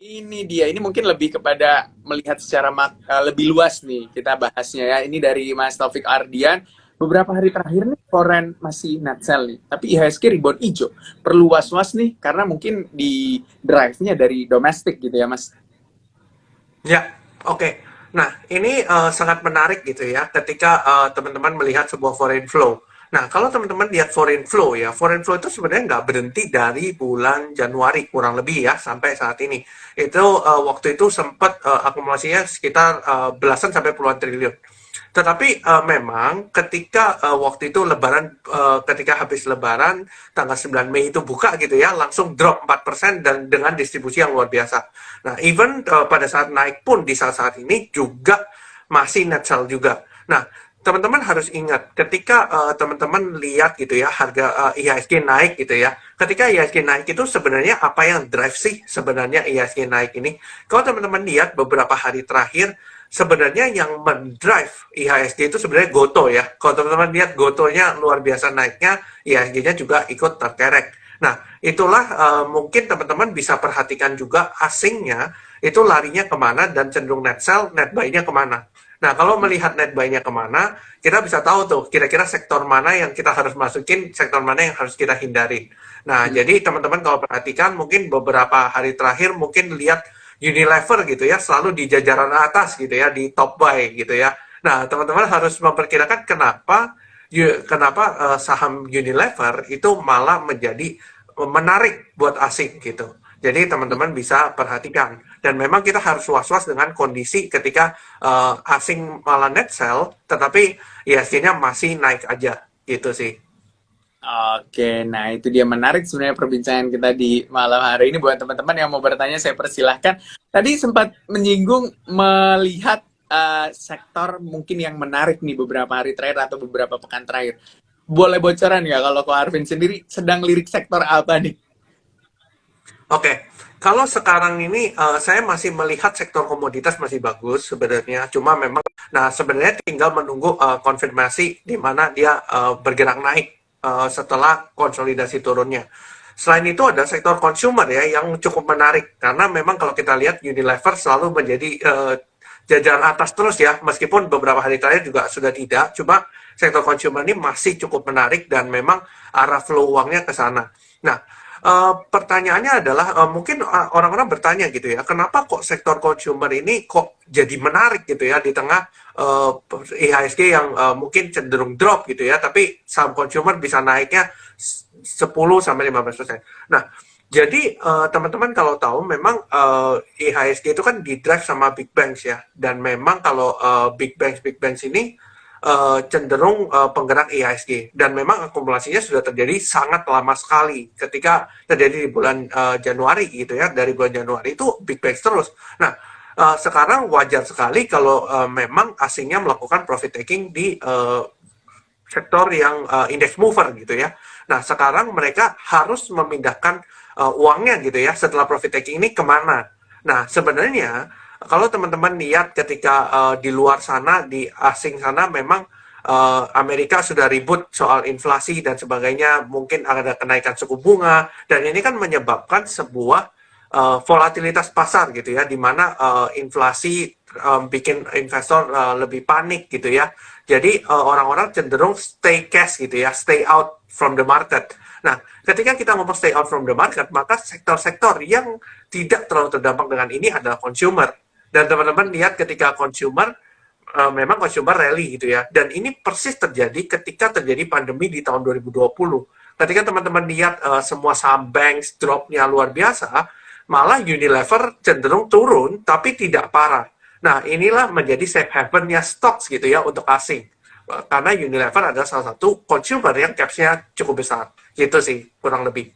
Ini dia, ini mungkin lebih kepada melihat secara lebih luas nih kita bahasnya ya. Ini dari Mas Taufik Ardian. Beberapa hari terakhir nih foreign masih net sell nih, tapi IHSG rebound hijau. Perlu was-was nih karena mungkin di drive-nya dari domestik gitu ya Mas. Ya, oke. Nah, ini sangat menarik gitu ya ketika teman-teman melihat sebuah foreign flow. Nah, kalau teman-teman lihat foreign flow ya, foreign flow itu sebenarnya nggak berhenti dari bulan Januari kurang lebih ya sampai saat ini. Itu waktu itu sempat akumulasinya sekitar belasan sampai puluhan triliun. Tetapi memang ketika waktu itu Lebaran, ketika habis Lebaran tanggal 9 Mei itu buka gitu ya, langsung drop 4% dan dengan distribusi yang luar biasa. Nah, even pada saat naik pun di saat-saat ini juga masih net sell juga. Nah, teman-teman harus ingat ketika teman-teman lihat gitu ya harga IHSG naik gitu ya. Ketika IHSG naik itu sebenarnya apa yang drive sih sebenarnya IHSG naik ini? Kalau teman-teman lihat beberapa hari terakhir sebenarnya yang mendrive IHSG itu sebenarnya Goto ya. Kalau teman-teman lihat Gotonya luar biasa naiknya, IHSG-nya juga ikut terkerek. Nah, itulah mungkin teman-teman bisa perhatikan juga asingnya itu larinya kemana dan cenderung net sell, net buy-nya kemana. Nah, kalau melihat net buy-nya kemana, kita bisa tahu tuh kira-kira sektor mana yang kita harus masukin, sektor mana yang harus kita hindari. Nah, jadi teman-teman kalau perhatikan mungkin beberapa hari terakhir mungkin lihat Unilever gitu ya, selalu di jajaran atas gitu ya, di top buy gitu ya. Nah, teman-teman harus memperkirakan kenapa saham Unilever itu malah menjadi menarik buat asing gitu. Jadi teman-teman bisa perhatikan dan memang kita harus was-was dengan kondisi ketika asing malah net sell tetapi ISG-nya masih naik aja gitu sih. Oke, nah itu dia menarik sebenarnya perbincangan kita di malam hari ini. Buat teman-teman yang mau bertanya, saya persilahkan. Tadi sempat menyinggung melihat sektor mungkin yang menarik nih beberapa hari terakhir atau beberapa pekan terakhir. Boleh bocoran nggak kalau Ko Arvin sendiri sedang lirik sektor apa nih? Oke, kalau sekarang ini saya masih melihat sektor komoditas masih bagus sebenarnya. Cuma memang, nah sebenarnya tinggal menunggu konfirmasi di mana dia bergerak naik setelah konsolidasi turunnya. Selain itu ada sektor consumer ya yang cukup menarik karena memang kalau kita lihat Unilever selalu menjadi jajaran atas terus ya, meskipun beberapa hari terakhir juga sudah tidak. Cuma sektor consumer ini masih cukup menarik dan memang arah flow uangnya ke sana. Nah, pertanyaannya adalah mungkin orang-orang bertanya gitu ya, kenapa kok sektor consumer ini kok jadi menarik gitu ya di tengah IHSG yang mungkin cenderung drop gitu ya, tapi saham consumer bisa naiknya 10 sampai 15%. Nah, jadi teman-teman kalau tahu memang IHSG itu kan di drive sama big banks ya, dan memang kalau big banks ini cenderung penggerak IHSG dan memang akumulasinya sudah terjadi sangat lama sekali ketika terjadi di bulan Januari gitu ya, dari bulan Januari itu big bangs terus. Nah, sekarang wajar sekali kalau memang asingnya melakukan profit taking di sektor yang index mover gitu ya. Nah, sekarang mereka harus memindahkan uangnya gitu ya setelah profit taking ini kemana. Nah, sebenarnya kalau teman-teman lihat ketika di luar sana, di asing sana memang Amerika sudah ribut soal inflasi dan sebagainya, mungkin ada kenaikan suku bunga, dan ini kan menyebabkan sebuah volatilitas pasar gitu ya, di mana inflasi bikin investor lebih panik gitu ya. Jadi orang-orang cenderung stay cash gitu ya, stay out from the market. Nah, ketika kita ngomong stay out from the market, maka sektor-sektor yang tidak terlalu terdampak dengan ini adalah consumer. Dan teman-teman lihat ketika consumer, memang consumer rally gitu ya. Dan ini persis terjadi ketika terjadi pandemi di tahun 2020. Ketika teman-teman lihat semua saham banks dropnya luar biasa, malah Unilever cenderung turun tapi tidak parah. Nah, inilah menjadi safe haven-nya stocks gitu ya untuk asing. Karena Unilever adalah salah satu consumer yang caps-nya cukup besar. Gitu sih, kurang lebih.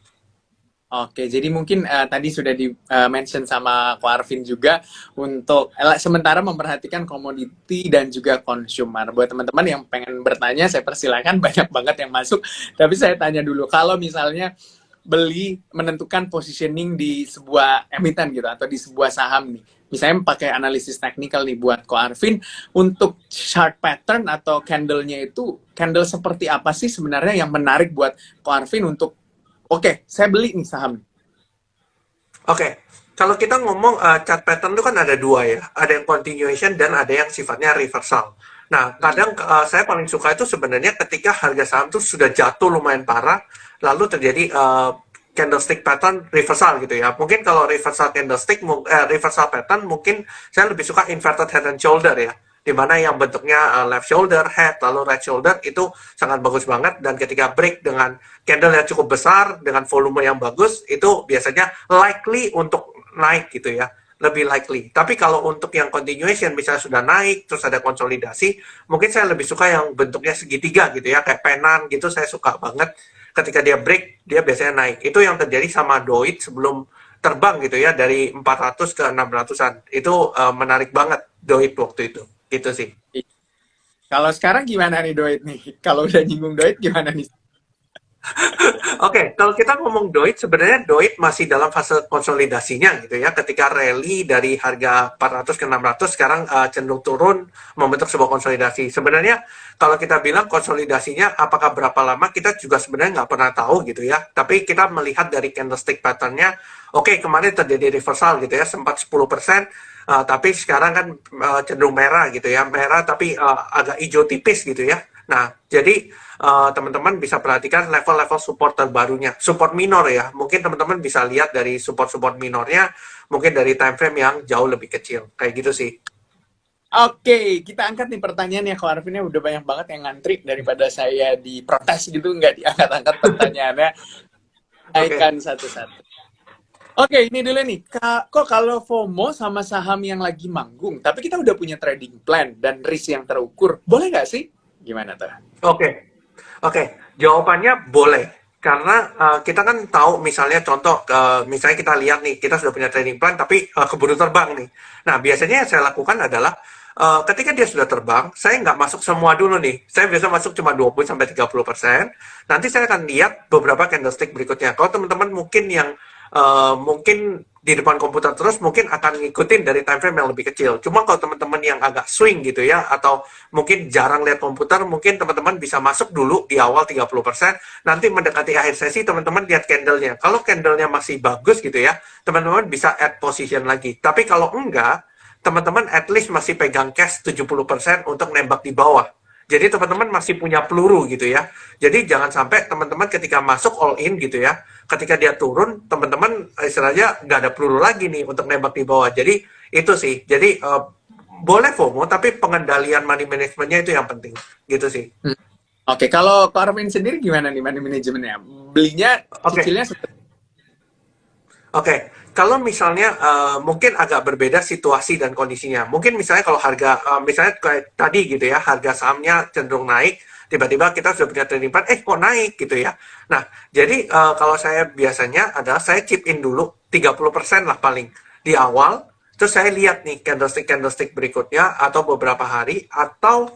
Oke, jadi mungkin tadi sudah di mention sama Ko Arvin juga untuk sementara memperhatikan komoditi dan juga consumer. Buat teman-teman yang pengen bertanya, saya persilakan banyak banget yang masuk. Tapi saya tanya dulu, kalau misalnya beli menentukan positioning di sebuah emiten gitu atau di sebuah saham nih, misalnya pakai analisis teknikal nih buat Ko Arvin, untuk chart pattern atau candle-nya itu candle seperti apa sih sebenarnya yang menarik buat Ko Arvin untuk oke, saya beli nih saham. Oke. Kalau kita ngomong chart pattern itu kan ada dua ya, ada yang continuation dan ada yang sifatnya reversal. Nah, kadang saya paling suka itu sebenarnya ketika harga saham itu sudah jatuh lumayan parah, lalu terjadi candlestick pattern reversal gitu ya. Mungkin kalau reversal candlestick, reversal pattern mungkin saya lebih suka inverted head and shoulder ya, di mana yang bentuknya left shoulder, head, lalu right shoulder itu sangat bagus banget, dan ketika break dengan candle yang cukup besar dengan volume yang bagus itu biasanya likely untuk naik gitu ya, lebih likely. Tapi kalau untuk yang continuation misalnya sudah naik terus ada konsolidasi, mungkin saya lebih suka yang bentuknya segitiga gitu ya, kayak penan gitu, saya suka banget. Ketika dia break dia biasanya naik. Itu yang terjadi sama Doit sebelum terbang gitu ya, dari 400 ke 600-an. Itu menarik banget Doit waktu itu. Itu sih. Kalau sekarang gimana nih Doit nih? Kalau udah nyinggung Doit gimana nih? Oke, kalau kita ngomong Doit, sebenarnya Doit masih dalam fase konsolidasinya gitu ya. Ketika rally dari harga 400 ke 600, sekarang cenderung turun, membentuk sebuah konsolidasi. Sebenarnya kalau kita bilang konsolidasinya apakah berapa lama, kita juga sebenarnya nggak pernah tahu gitu ya. Tapi kita melihat dari candlestick pattern-nya, oke, kemarin terjadi reversal gitu ya, sempat 10%, tapi sekarang kan cenderung merah gitu ya, merah tapi agak hijau tipis gitu ya. Nah, jadi teman-teman bisa perhatikan level-level support terbarunya, support minor ya. Mungkin teman-teman bisa lihat dari support-support minornya, mungkin dari time frame yang jauh lebih kecil. Kayak gitu sih. Oke, kita angkat nih pertanyaannya. Kalau Arvinnya udah banyak banget yang ngantri daripada saya diprotes gitu, nggak diangkat-angkat pertanyaannya. Naikkan satu-satu. Oke, ini dulu nih. Kok kalau FOMO sama saham yang lagi manggung, tapi kita udah punya trading plan dan risk yang terukur, boleh nggak sih? Gimana tuh? Oke, jawabannya boleh. Karena kita kan tahu misalnya contoh, misalnya kita lihat nih, kita sudah punya trading plan tapi keburu terbang nih. Nah, biasanya yang saya lakukan adalah ketika dia sudah terbang, saya nggak masuk semua dulu nih. Saya biasa masuk cuma 20-30%. Nanti saya akan lihat beberapa candlestick berikutnya. Kalau teman-teman mungkin yang mungkin di depan komputer terus, mungkin akan ngikutin dari time frame yang lebih kecil. Cuma kalau teman-teman yang agak swing gitu ya, atau mungkin jarang lihat komputer, mungkin teman-teman bisa masuk dulu di awal 30%, nanti mendekati akhir sesi teman-teman lihat candlenya. Kalau candlenya masih bagus gitu ya, teman-teman bisa add position lagi. Tapi kalau enggak, teman-teman at least masih pegang cash 70% untuk nembak di bawah. Jadi teman-teman masih punya peluru gitu ya. Jadi jangan sampai teman-teman ketika masuk all in gitu ya, ketika dia turun, teman-teman istilahnya nggak ada peluru lagi nih untuk nembak di bawah. Jadi itu sih. Jadi boleh FOMO, tapi pengendalian money managementnya itu yang penting. Gitu sih. Oke, kalau Arvin sendiri gimana nih money managementnya? Belinya cicilnya Oke, kalau misalnya mungkin agak berbeda situasi dan kondisinya. Mungkin misalnya kalau harga, misalnya kayak tadi gitu ya, harga sahamnya cenderung naik, tiba-tiba kita sudah punya trading plan, kok naik gitu ya. Nah, jadi kalau saya biasanya adalah saya chip in dulu 30% lah paling di awal, terus saya lihat nih candlestick berikutnya atau beberapa hari, atau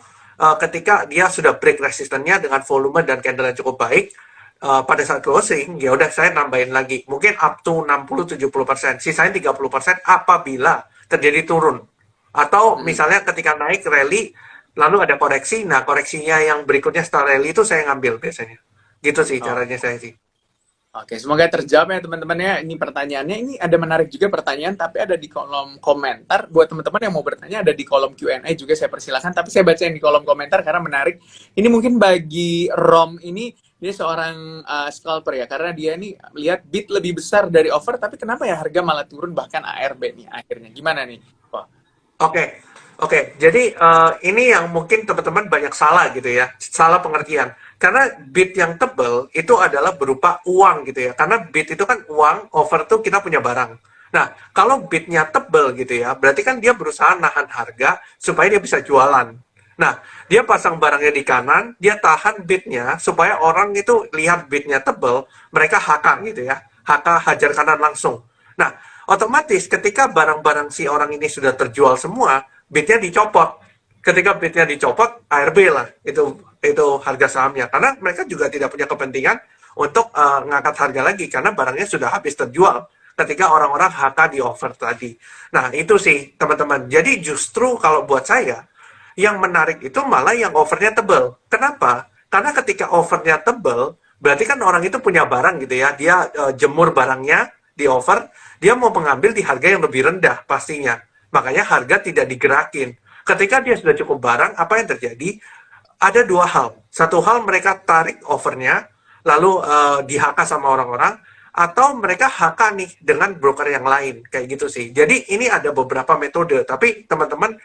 ketika dia sudah break resistennya dengan volume dan candle yang cukup baik, pada saat closing, ya udah saya nambahin lagi. Mungkin up to 60-70%. Sisanya 30% apabila terjadi turun. Atau misalnya ketika naik rally, lalu ada koreksi, nah koreksinya yang berikutnya setelah rally itu saya ngambil biasanya. Gitu sih caranya saya sih. Oke, semoga terjawab ya teman-teman ya. Ini pertanyaannya, ini ada menarik juga pertanyaan, tapi ada di kolom komentar. Buat teman-teman yang mau bertanya, ada di kolom Q&A juga saya persilahkan. Tapi saya baca yang di kolom komentar karena menarik. Ini mungkin bagi Rom ini, dia seorang scalper ya, karena dia ini lihat bid lebih besar dari offer, tapi kenapa ya harga malah turun, bahkan ARB nih akhirnya. Gimana nih? Oke. Jadi ini yang mungkin teman-teman banyak salah gitu ya, salah pengertian. Karena bid yang tebal itu adalah berupa uang gitu ya. Karena bid itu kan uang, over tuh kita punya barang. Nah, kalau bidnya tebal gitu ya, berarti kan dia berusaha nahan harga supaya dia bisa jualan. Nah, dia pasang barangnya di kanan, dia tahan bidnya supaya orang itu lihat bidnya tebal, mereka HK gitu ya. HK, hajar kanan langsung. Nah, otomatis ketika barang-barang si orang ini sudah terjual semua, bidnya dicopot. Ketika bidnya dicopot, ARB lah itu harga sahamnya. Karena mereka juga tidak punya kepentingan untuk ngangkat harga lagi karena barangnya sudah habis terjual ketika orang-orang HK di offer tadi. Nah, itu sih teman-teman. Jadi justru kalau buat saya, yang menarik itu malah yang offernya tebal. Kenapa? Karena ketika offernya tebal, berarti kan orang itu punya barang gitu ya. Dia jemur barangnya di offer, dia mau mengambil di harga yang lebih rendah pastinya. Makanya harga tidak digerakin. Ketika dia sudah cukup barang, apa yang terjadi? Ada dua hal. Satu hal mereka tarik overnya, lalu di HK sama orang-orang, atau mereka HK nih dengan broker yang lain, kayak gitu sih. Jadi ini ada beberapa metode, tapi teman-teman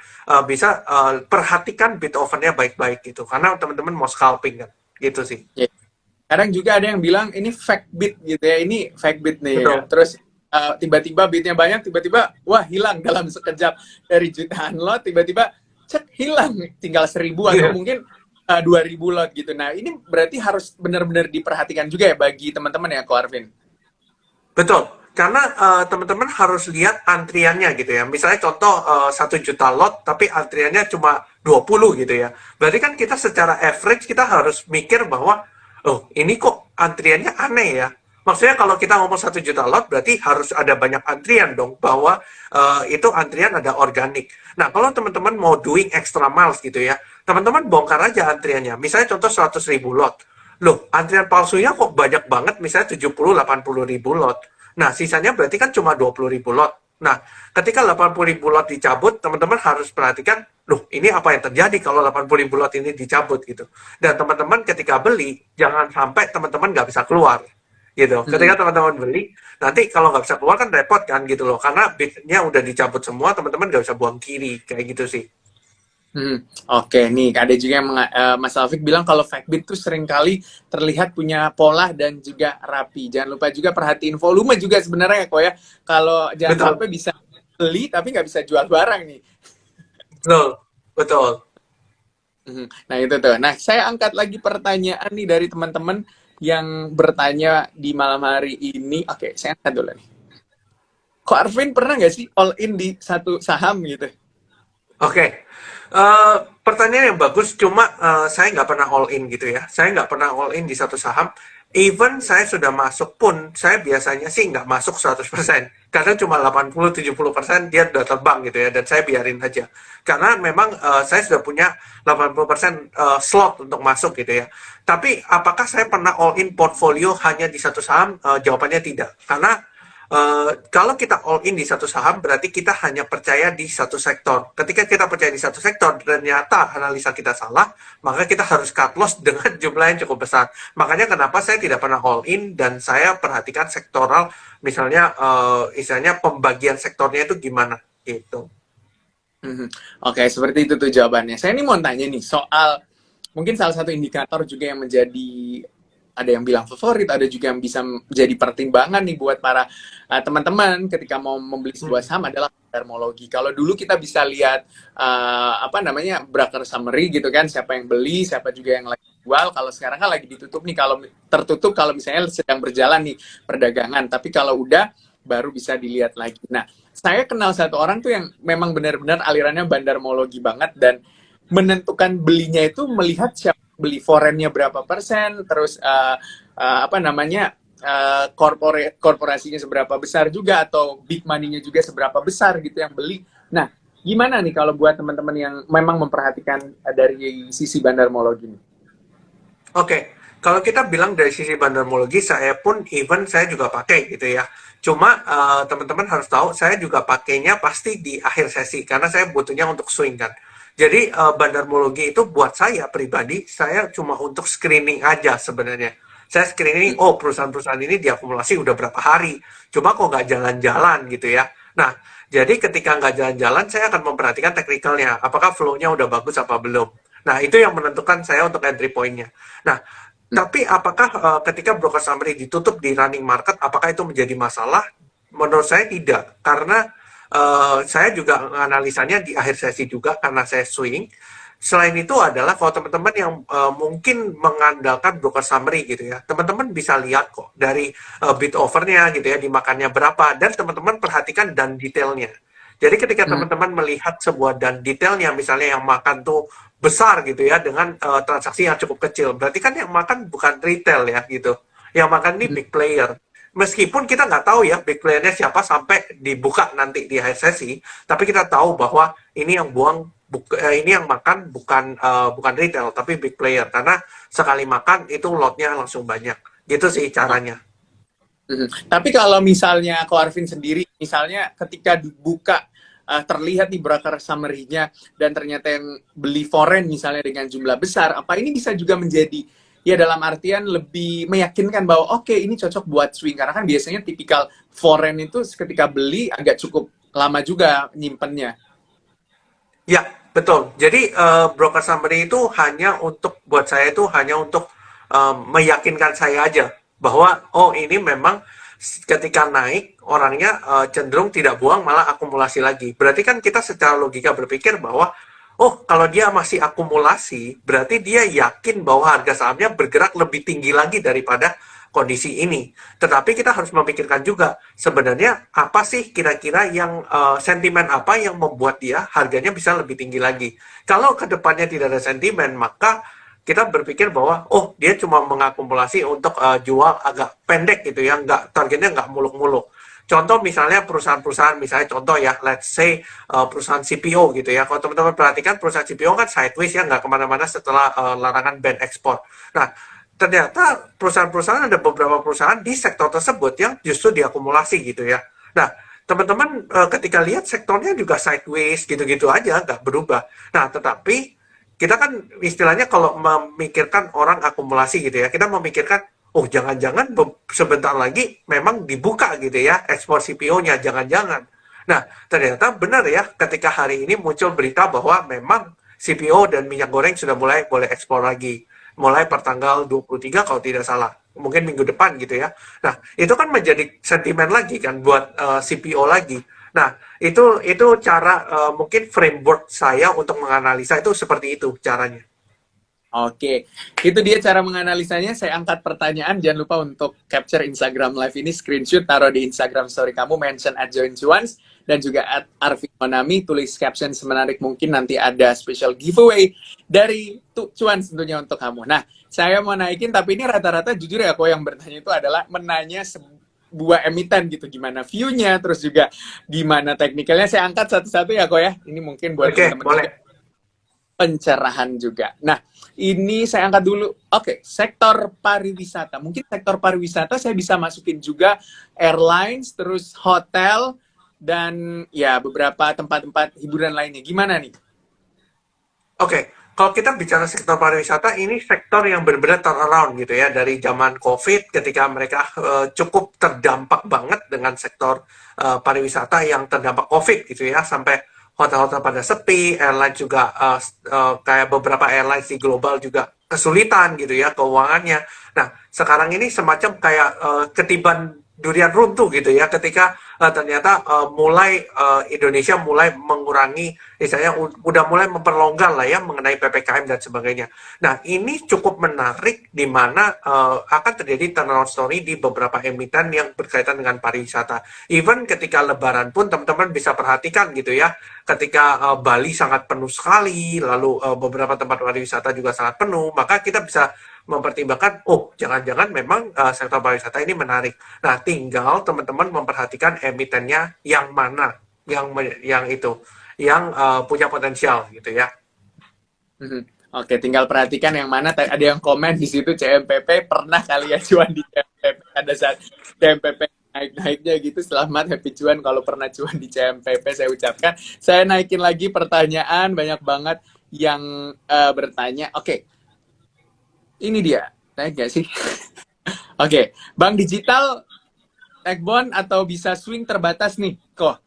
bisa perhatikan bid overnya baik-baik gitu, karena teman-teman mau scalping kan, gitu sih. Ya. Kadang juga ada yang bilang ini fake bid gitu ya, ini fake bid nih ya. Betul. Terus tiba-tiba bidnya banyak, tiba-tiba wah hilang dalam sekejap dari jutaan lot, tiba-tiba cek hilang tinggal 1.000 atau Iya. mungkin 2.000 lot gitu. Nah ini berarti harus benar-benar diperhatikan juga ya bagi teman-teman ya, Ko Arvin. Betul, karena teman-teman harus lihat antriannya gitu ya. Misalnya contoh 1 juta lot, tapi antriannya cuma 20 gitu ya. Berarti kan kita secara average kita harus mikir bahwa, oh ini kok antriannya aneh ya. Maksudnya kalau kita ngomong 1 juta lot, berarti harus ada banyak antrian dong, bahwa itu antrian ada organik. Nah, kalau teman-teman mau doing extra miles gitu ya, teman-teman bongkar aja antriannya. Misalnya contoh 100.000 lot. Loh, antrian palsunya kok banyak banget, misalnya 70-80 ribu lot. Nah, sisanya berarti kan cuma 20 ribu lot. Nah, ketika 80 ribu lot dicabut, teman-teman harus perhatikan, loh, ini apa yang terjadi kalau 80 ribu lot ini dicabut gitu. Dan teman-teman ketika beli, jangan sampai teman-teman nggak bisa keluar. Gitu. Hmm. Ketika teman-teman beli, nanti kalau nggak bisa keluar kan repot kan gitu loh. Karena bidnya udah dicabut semua, teman-teman nggak bisa buang kiri. Kayak gitu sih. Oke, nih ada juga yang Mas Alfik bilang kalau fake bid tuh seringkali terlihat punya pola dan juga rapi. Jangan lupa juga perhatiin volume juga sebenarnya ya, Ko ya. Kalau jangan Betul. sampai bisa beli tapi nggak bisa jual barang nih. Betul. Betul. Nah itu tuh. Nah saya angkat lagi pertanyaan nih dari teman-teman yang bertanya di malam hari ini. Oke, saya angkat dulu nih. Ko Arvin pernah nggak sih all in di satu saham gitu? Oke, pertanyaan yang bagus, cuma saya nggak pernah all in gitu ya. Saya nggak pernah all in di satu saham. Even saya sudah masuk pun, saya biasanya sih nggak masuk 100%. Karena cuma 80-70% dia udah terbang gitu ya, dan saya biarin aja. Karena memang saya sudah punya 80% slot untuk masuk gitu ya. Tapi apakah saya pernah all in portfolio hanya di satu saham? Jawabannya tidak. Karena kalau kita all in di satu saham, berarti kita hanya percaya di satu sektor. Ketika kita percaya di satu sektor, ternyata analisa kita salah, maka kita harus cut loss dengan jumlah yang cukup besar. Makanya kenapa saya tidak pernah all in, dan saya perhatikan sektoral, misalnya istilahnya pembagian sektornya itu gimana, gitu. Mhm. Oke, seperti itu tuh jawabannya. Saya ini mau tanya nih soal mungkin salah satu indikator juga yang menjadi ada yang bilang favorit, ada juga yang bisa menjadi pertimbangan nih buat para teman-teman ketika mau membeli sebuah saham adalah termologi. Kalau dulu kita bisa lihat apa namanya broker summary gitu kan, siapa yang beli, siapa juga yang lagi jual. Kalau sekarang kan lagi ditutup nih, kalau tertutup kalau misalnya sedang berjalan nih perdagangan. Tapi kalau udah baru bisa dilihat lagi. Nah, saya kenal satu orang tuh yang memang benar-benar alirannya bandarmologi banget dan menentukan belinya itu melihat siapa beli forennya berapa persen, terus apa namanya korporasinya seberapa besar juga atau big money-nya juga seberapa besar gitu yang beli. Nah, gimana nih kalau buat teman-teman yang memang memperhatikan dari sisi bandarmologi ini? Oke, kalau kita bilang dari sisi bandarmologi, saya pun even saya juga pakai gitu ya. Cuma teman-teman harus tahu, saya juga pakainya pasti di akhir sesi karena saya butuhnya untuk swing kan. Jadi bandarmologi itu buat saya pribadi, saya cuma untuk screening aja sebenarnya. Saya screening, oh perusahaan-perusahaan ini diakumulasi udah berapa hari, cuma kok nggak jalan-jalan gitu ya. Nah, jadi ketika nggak jalan-jalan, saya akan memperhatikan teknikalnya, apakah flow-nya udah bagus apa belum. Nah, itu yang menentukan saya untuk entry point-nya. Nah, tapi apakah ketika broker summary ditutup di running market, apakah itu menjadi masalah? Menurut saya tidak, karena saya juga analisanya di akhir sesi juga karena saya swing. Selain itu adalah kalau teman-teman yang mungkin mengandalkan broker summary gitu ya, teman-teman bisa lihat kok dari bid overnya gitu ya, dimakannya berapa, dan teman-teman perhatikan dan detailnya. Jadi ketika teman-teman melihat sebuah dan detailnya, misalnya yang makan tuh besar gitu ya, dengan transaksi yang cukup kecil, berarti kan yang makan bukan retail ya gitu. Yang makan ini big player. Meskipun kita nggak tahu ya big playernya siapa sampai dibuka nanti di akhir sesi, tapi kita tahu bahwa ini yang ini yang makan bukan retail tapi big player, karena sekali makan itu lotnya langsung banyak. Gitu sih caranya. Tapi kalau misalnya Ko Arvin sendiri, misalnya ketika dibuka terlihat di broker summary-nya dan ternyata yang beli foreign misalnya dengan jumlah besar, apa ini bisa juga menjadi ya dalam artian lebih meyakinkan bahwa oke, ini cocok buat swing, karena kan biasanya tipikal foreign itu ketika beli agak cukup lama juga nyimpennya. Ya, betul. Jadi broker summary itu hanya untuk buat saya itu hanya untuk meyakinkan saya aja bahwa oh ini memang ketika naik orangnya cenderung tidak buang malah akumulasi lagi. Berarti kan kita secara logika berpikir bahwa oh kalau dia masih akumulasi berarti dia yakin bahwa harga sahamnya bergerak lebih tinggi lagi daripada kondisi ini. Tetapi kita harus memikirkan juga sebenarnya apa sih kira-kira yang sentimen apa yang membuat dia harganya bisa lebih tinggi lagi. Kalau kedepannya tidak ada sentimen, maka kita berpikir bahwa oh dia cuma mengakumulasi untuk jual agak pendek gitu ya, nggak targetnya nggak muluk-muluk. Contoh misalnya perusahaan-perusahaan, misalnya contoh ya, let's say perusahaan CPO gitu ya. Kalau teman-teman perhatikan perusahaan CPO kan sideways ya, nggak kemana-mana setelah larangan ban ekspor. Nah, ternyata perusahaan-perusahaan ada beberapa perusahaan di sektor tersebut yang justru diakumulasi gitu ya. Nah, teman-teman ketika lihat sektornya juga sideways gitu-gitu aja, nggak berubah. Nah, tetapi kita kan istilahnya kalau memikirkan orang akumulasi gitu ya, kita memikirkan, oh jangan-jangan sebentar lagi memang dibuka gitu ya, ekspor CPO-nya, jangan-jangan. Nah, ternyata benar ya, ketika hari ini muncul berita bahwa memang CPO dan minyak goreng sudah mulai boleh ekspor lagi mulai pertanggal 23 kalau tidak salah. Mungkin minggu depan gitu ya. Nah, itu kan menjadi sentimen lagi kan buat CPO lagi. Nah, itu cara mungkin framework saya untuk menganalisa itu seperti itu caranya. Oke, itu dia cara menganalisanya. Saya angkat pertanyaan, jangan lupa untuk capture Instagram Live ini, screenshot, taruh di Instagram story kamu, mention @joincuans, dan juga @arvin monami, tulis caption semenarik mungkin, nanti ada special giveaway dari Cuans tentunya untuk kamu. Nah, saya mau naikin, tapi ini rata-rata jujur ya, kok yang bertanya itu adalah menanya sebuah emiten gitu, gimana view-nya, terus juga gimana teknikalnya. Saya angkat satu-satu ya, kok ya. Ini mungkin buat Oke, teman-teman boleh. juga pencerahan juga. Nah, ini saya angkat dulu. Oke, sektor pariwisata. Mungkin sektor pariwisata saya bisa masukin juga airlines, terus hotel, dan ya beberapa tempat-tempat hiburan lainnya. Gimana nih? Oke, kalau kita bicara sektor pariwisata, ini sektor yang benar-benar turnaround gitu ya. Dari zaman COVID ketika mereka cukup terdampak banget dengan sektor pariwisata yang terdampak COVID gitu ya. Sampai hotel-hotel pada sepi, airline juga kayak beberapa airlines di global juga kesulitan gitu ya keuangannya. Nah, sekarang ini semacam kayak ketiban durian runtuh gitu ya ketika ternyata mulai Indonesia mulai mengurangi misalnya udah mulai memperlonggar lah ya mengenai PPKM dan sebagainya. Nah, ini cukup menarik di mana akan terjadi turnaround story di beberapa emiten yang berkaitan dengan pariwisata. Even ketika lebaran pun teman-teman bisa perhatikan gitu ya. Ketika Bali sangat penuh sekali, lalu beberapa tempat pariwisata juga sangat penuh, maka kita bisa mempertimbangkan, oh jangan-jangan memang sektor pariwisata ini menarik. Nah, tinggal teman-teman memperhatikan emitennya yang mana, yang itu, yang punya potensial gitu ya. Oke, tinggal perhatikan yang mana. Ada yang komen di situ, CMPP pernah kali ya cuan di CMPP pada saat CMPP naik-naiknya gitu. Selamat happy cuan kalau pernah cuan di CMPP, saya ucapkan. Saya naikin lagi pertanyaan, banyak banget yang bertanya. Oke, ini dia. Naik gak sih? Oke, bank digital, naik bond atau bisa swing terbatas nih, kok?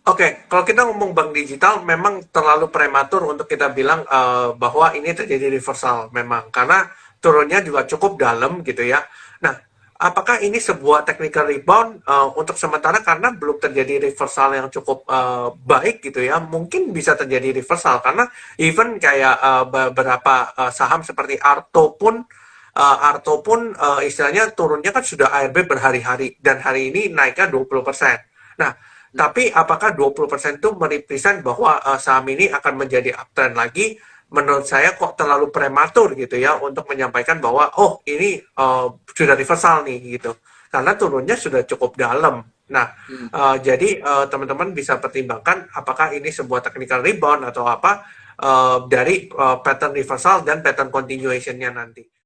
Oke, kalau kita ngomong bank digital, memang terlalu prematur untuk kita bilang bahwa ini terjadi reversal, memang karena turunnya juga cukup dalam gitu ya. Nah, apakah ini sebuah technical rebound untuk sementara karena belum terjadi reversal yang cukup baik gitu ya? Mungkin bisa terjadi reversal karena even kayak beberapa saham seperti Arto pun istilahnya turunnya kan sudah ARB berhari-hari dan hari ini naiknya 20%. Nah, tapi apakah 20% itu merepresent bahwa saham ini akan menjadi uptrend lagi? Menurut saya kok terlalu prematur gitu ya untuk menyampaikan bahwa oh ini sudah reversal nih gitu. Karena turunnya sudah cukup dalam. Nah, jadi teman-teman bisa pertimbangkan apakah ini sebuah technical rebound atau apa dari pattern reversal dan pattern continuation-nya nanti.